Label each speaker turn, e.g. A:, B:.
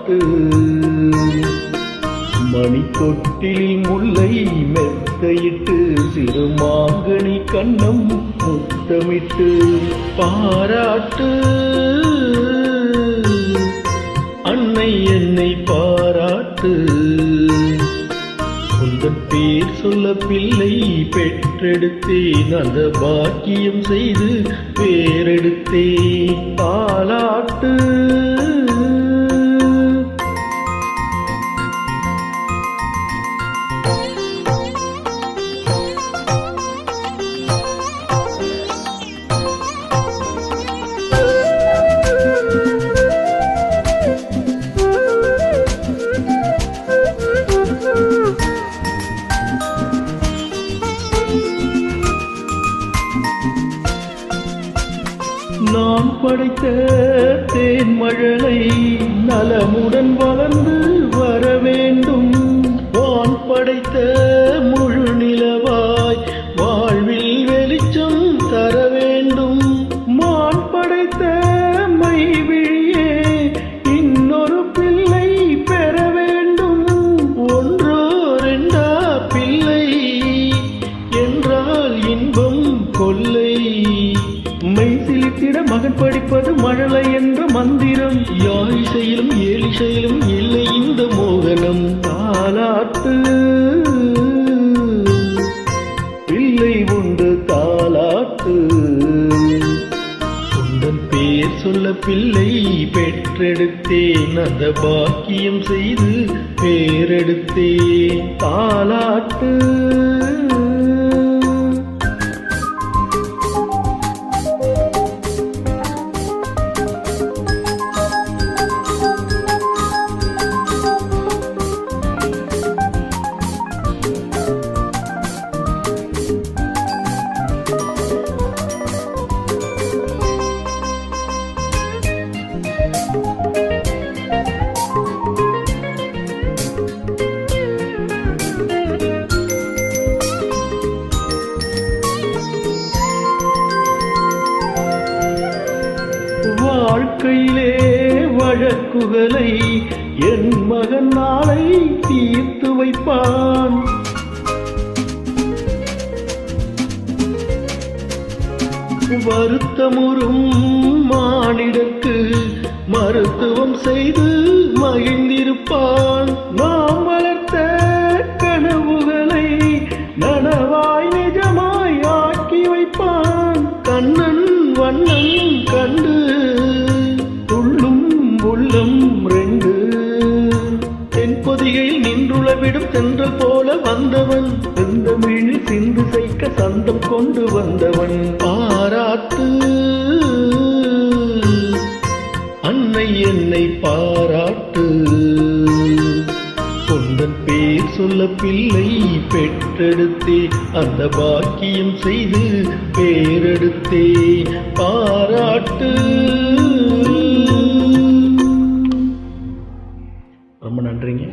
A: பாராட்டு. மணிக்கொட்டில் முல்லை மெத்தையிட்டு சிறுமாங்கனி கண்ணம் முத்தமிட்டு பாராட்டு. அன்னை என்னை பாராட்டு. உந்தன் பேர் சொல்ல பிள்ளை பெற்றெடுத்தேன், அந்த பாக்கியம் செய்து பேரெடுத்தேன். தாலாட்டு. நான் படைத்த தேன்மழலை நலமுடன் வளர்ந்து வர வேண்டும். வான் படைத்த முழு நிலவாய் வாழ்வில் வெளிச்சம் தர வேண்டும். மான் படைத்த மைவிழியே இன்னொரு பிள்ளை பெற வேண்டும். ஒன்றோ ரெண்டா பிள்ளை என்றால் இன்பம் கொல்லை. மெய்சிலித்திட மகன் படிப்பது மழலை என்ற மந்திரம். யாழிசையிலும் ஏழிசையிலும் இல்லை இந்த மோகனம். தாலாட்டு. பிள்ளை உண்டு தாலாட்டு. உந்தன் பேர் சொல்ல பிள்ளை பெற்றெடுத்தேன், அந்த பாக்கியம் செய்து பேரெடுத்தேன். தாலாட்டு. வாழ்க்கையிலே வழக்குகளை என் மகன் நாளை தீர்த்து வைப்பான். வருத்தமுறும் மானிடற்கு மருத்துவம் செய்து மகிழ்ந்திருப்பான். நாம் வளர்த்த கனவுகளை நனவாய் நிஜமாய் ஆக்கி வைப்பான். கண்ணன் வண்ணம் கண்டு துள்ளும் உள்ளம் ரெண்டு. தென்பொதிகையில் நின்றுளவிடும் சென்றல் போல வந்தவன். செந்தமிழில் சிந்து சைக்க சந்தம் கொண்டு வந்தவன். பாராட்டு. அன்னை என்னை பாராட்டு. உந்தன் பேர் சொல்ல பிள்ளை பெற்றெடுத்தே, அந்த பாக்கியம் செய்து பேரெடுத்தே. பாராட்டு. ரொம்ப நன்றிங்க.